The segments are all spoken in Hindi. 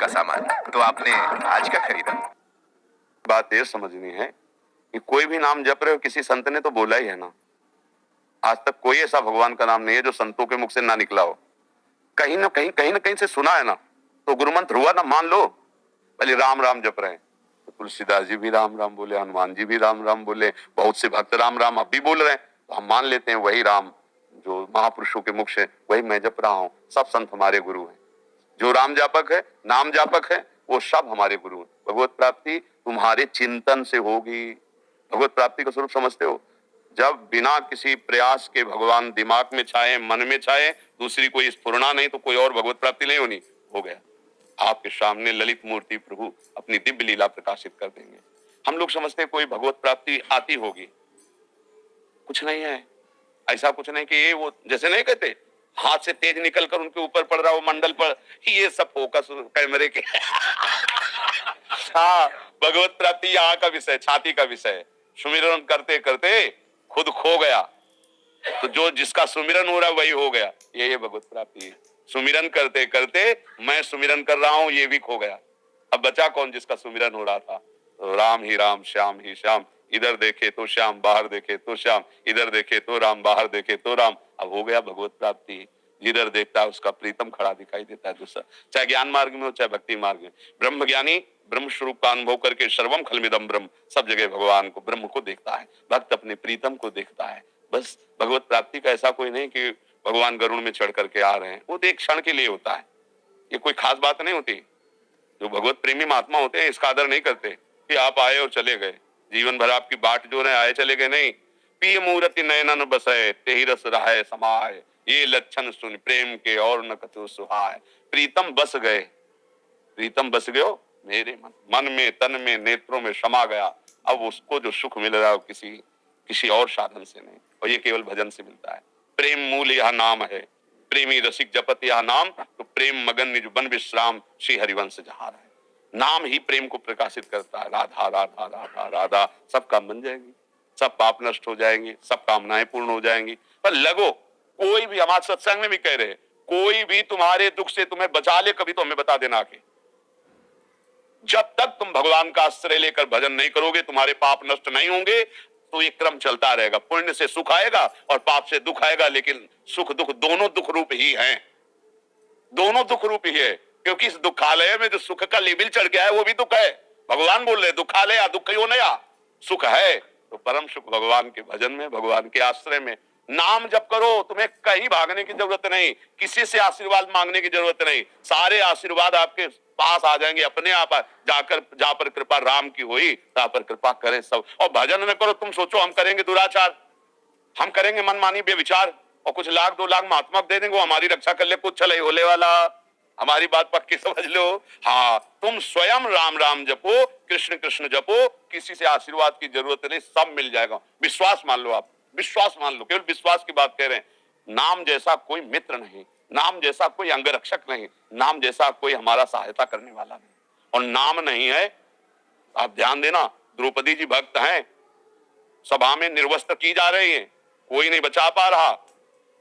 का सामान, तो आपने आज क्या खरीदा? बात ये समझनी है कि कोई भी नाम जप रहे हो, किसी संत ने तो बोला ही है ना। आज तक कोई ऐसा भगवान का नाम नहीं है जो संतों के मुख से ना निकला हो। कहीं ना कहीं से सुना है ना, तो गुरुमंत्र हुआ ना, मान लो। पहले राम राम जप रहे हैं, तो तुलसीदास जी भी राम राम बोले, हनुमान जी भी राम राम बोले, बहुत से भक्त राम राम अब भी बोल रहे हैं, तो हम मान लेते हैं वही राम जो महापुरुषों के मुख से, वही मैं जप रहा हूं। सब संत हमारे गुरु हैं। जो राम जापक है, नाम जापक है, वो सब हमारे गुरु हैं। भगवत प्राप्ति तुम्हारे चिंतन से होगी। भगवत प्राप्ति का स्वरूप समझते हो? जब बिना किसी प्रयास के भगवान दिमाग में छाए, मन में छाए, दूसरी कोई स्फुरना नहीं, तो कोई और भगवत प्राप्ति नहीं होनी। हो गया, आपके सामने ललित मूर्ति प्रभु अपनी दिव्य लीला प्रकाशित कर देंगे। हम लोग समझते हैं कोई भगवत प्राप्ति आती होगी, कुछ नहीं है। ऐसा कुछ नहीं कि ये वो जैसे नहीं कहते हाथ से तेज निकलकर उनके ऊपर पड़ रहा हो मंडल पर, ये सब फोकस कैमरे के हाँ, भगवत प्राप्ति यहाँ का विषय, छाती का विषय। सुमिरन करते करते खुद खो गया, तो जो जिसका सुमिरन हो रहा वही हो गया। ये भगवत प्राप्ति है। सुमिरन करते करते मैं सुमिरन कर रहा हूं, ये भी खो गया। अब बचा कौन जिसका सुमिरन हो रहा था? तो राम ही राम, श्याम ही श्याम, इधर देखे तो श्याम, बाहर देखे तो श्याम, इधर देखे तो राम, बाहर देखे तो राम। अब हो गया भगवत प्राप्ति। जिधर देखता है उसका प्रीतम खड़ा दिखाई देता है दूसरा, चाहे ज्ञान मार्ग में हो चाहे भक्ति मार्ग में। ब्रह्म ज्ञानी ब्रह्म स्वरूप का अनुभव करके सर्वम खलमिदम ब्रह्म, सब जगह भगवान को, ब्रह्म को देखता है। भक्त अपने प्रीतम को देखता है। बस भगवत प्राप्ति का ऐसा कोई नहीं कि भगवान गरुड़ में चढ़ करके आ रहे हैं, वो तो एक क्षण के लिए होता है। ये कोई खास बात नहीं होती। जो भगवत प्रेमी महात्मा होते हैं इसका आदर नहीं करते कि आप आए और चले गए, जीवन भर आपकी बाट जो है, आए चले गए नहीं। पिय मूर्ति नयनन बसय, तेहि रस रहाय समाय, ये लक्षण सुन प्रेम के और न कछु सुहाय। प्रीतम बस गए, प्रीतम बस गयो मेरे मन में, तन में, नेत्रों में समा गया। अब उसको जो सुख मिल रहा है किसी और साधन से नहीं, और ये केवल भजन से मिलता है। प्रेम मूल यह नाम है, प्रेमी रसिक जपत यह नाम, तो प्रेम मगन निज बन विश्राम, श्री हरिवंश जहार है। नाम ही प्रेम को प्रकाशित करता है। राधा राधा राधा राधा, सब काम बन जाएंगी, सब पाप नष्ट हो जाएंगे, सब कामनाएं पूर्ण हो जाएंगी। पर लगो, कोई भी, हमारे सत्संग में भी कह रहे, कोई भी तुम्हारे दुख से तुम्हें बचा ले, कभी तो हमें बता देना आके। जब तक तुम भगवान का आश्रय लेकर भजन नहीं करोगे, तुम्हारे पाप नष्ट नहीं होंगे, तो ये क्रम चलता रहेगा। पुण्य से सुख आएगा और पाप से दुख आएगा, लेकिन सुख दुख दोनों दुख रूप ही हैं, दोनों दुख रूप ही है। क्योंकि इस दुखालय में जो सुख का लेबिल चढ़ गया है वो भी दुख है। भगवान बोल रहे दुखालय दुख यो नया, सुख है तो परम सुख भगवान के भजन में, भगवान के आश्रय में। नाम जप करो, तुम्हें कहीं भागने की जरूरत नहीं, किसी से आशीर्वाद मांगने की जरूरत नहीं, सारे आशीर्वाद आपके पास आ जाएंगे अपने आप। जाकर जा पर कृपा राम की हुई, ता पर कृपा करें सब। और भजन न करो, तुम सोचो हम करेंगे दुराचार, हम करेंगे मनमानी बेविचार, और कुछ लाख 2 लाख महात्मा दे देंगे, वो हमारी रक्षा कर ले, कुछ चले होले वाला। हमारी बात पक्की समझ लो। हाँ, तुम स्वयं राम राम जपो, कृष्ण कृष्ण जपो, किसी से आशीर्वाद की जरूरत नहीं, सब मिल जाएगा। विश्वास मान लो, आप विश्वास मान लो, केवल विश्वास की बात कह रहे हैं। नाम जैसा कोई मित्र नहीं, नाम जैसा कोई अंगरक्षक नहीं, नाम जैसा कोई हमारा सहायता करने वाला नहीं। और नाम नहीं है, आप ध्यान देना, द्रौपदी जी भक्त हैं, सभा में निर्वस्त्र की जा रही है, कोई नहीं बचा पा रहा,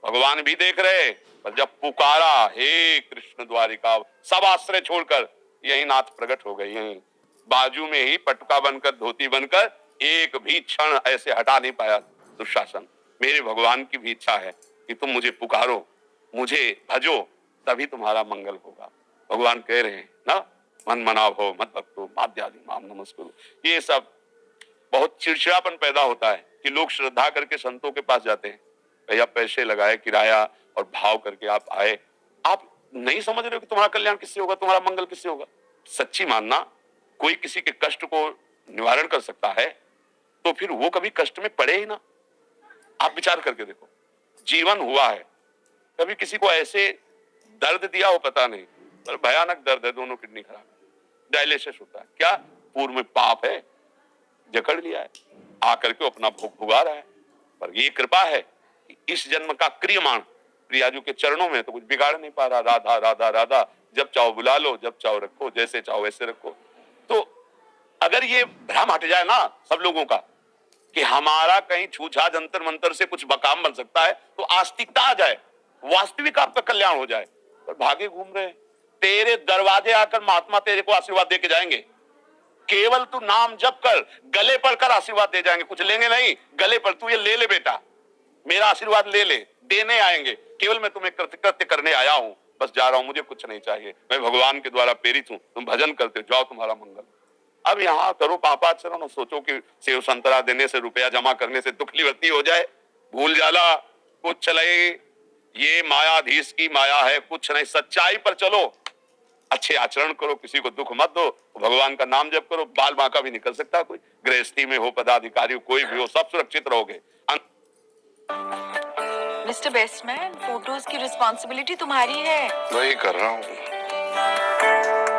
भगवान भी देख रहे। पर जब पुकारा हे कृष्ण द्वारिका, सब आश्रय छोड़कर यही नाथ प्रकट हो गए। यही बाजू में ही पटुका बनकर, धोती बनकर, एक भी क्षण ऐसे हटा नहीं पाया दुशासन। मेरे भगवान की भी इच्छा है कि तुम मुझे पुकारो, मुझे भजो, तभी तुम्हारा मंगल होगा। भगवान कह रहे हैं ना, मन मनाव हो मत भक्तो माध्यादि माम नमस्कुरु। ये सब बहुत चिड़चिड़ापन पैदा होता है कि लोग श्रद्धा करके संतों के पास जाते हैं, भैया पैसे लगाए, किराया और भाव करके आप आए, आप नहीं समझ रहे हो कि तुम्हारा कल्याण किससे होगा, तुम्हारा मंगल किससे होगा। सच्ची मानना, कोई किसी के कष्ट को निवारण कर सकता है तो फिर वो कभी कष्ट में पड़े ही ना। आप विचार करके देखो, जीवन हुआ है, कभी किसी को ऐसे दर्द दिया हो पता नहीं, पर भयानक दर्द है, दोनों किडनी खराब है, डायलिसिस होता है, क्या पूर्व में पाप है, जकड़ लिया है, आकर के अपना भोग भुगा रहा है। पर ये कृपा है कि इस जन्म का क्रियमाण प्रियाजू के चरणों में, तो कुछ बिगाड़ नहीं पा रहा। राधा राधा राधा, जब चाहो बुला लो, जब चाहो रखो, जैसे चाहो वैसे रखो। तो अगर ये भ्रम हट जाए ना सब लोगों का कि हमारा कहीं छूछा जंतर मंतर से कुछ बकाम बन सकता है, तो आस्तिकता आ जाए, वास्तविक आपका कल्याण हो जाए। पर भागे घूम रहे, तेरे दरवाजे आकर महात्मा तेरे को आशीर्वाद दे के जाएंगे। केवल तू नाम जप कर, गले पर कर आशीर्वाद दे जाएंगे, कुछ लेंगे नहीं, गले पर तू ये ले ले बेटा, मेरा आशीर्वाद ले ले, देने आएंगे। केवल मैं तुम्हें कृत्य करने आया हूं, बस जा रहा हूं, मुझे कुछ नहीं चाहिए, मैं भगवान के द्वारा प्रेरित हूं, तुम भजन करते जाओ, तुम्हारा मंगल। अब यहाँ करो पापाचरण और सोचो कि सेव संतरा देने से, रुपया जमा करने से दुख निवृत्ति हो जाए। भूल जाला कुछ चले, ये मायाधीश की माया है, कुछ नहीं, सच्चाई पर चलो, अच्छे आचरण करो, किसी को दुख मत दो, भगवान का नाम जप करो, बाल बांका भी निकल सकता है कोई, गृहस्थी में हो, पदाधिकारी हो, कोई भी हो, सब सुरक्षित रहोगे। मिस्टर बेस्टमैन, फोटोज की रिस्पॉन्सिबिलिटी तुम्हारी है। वही कर रहा हूँ।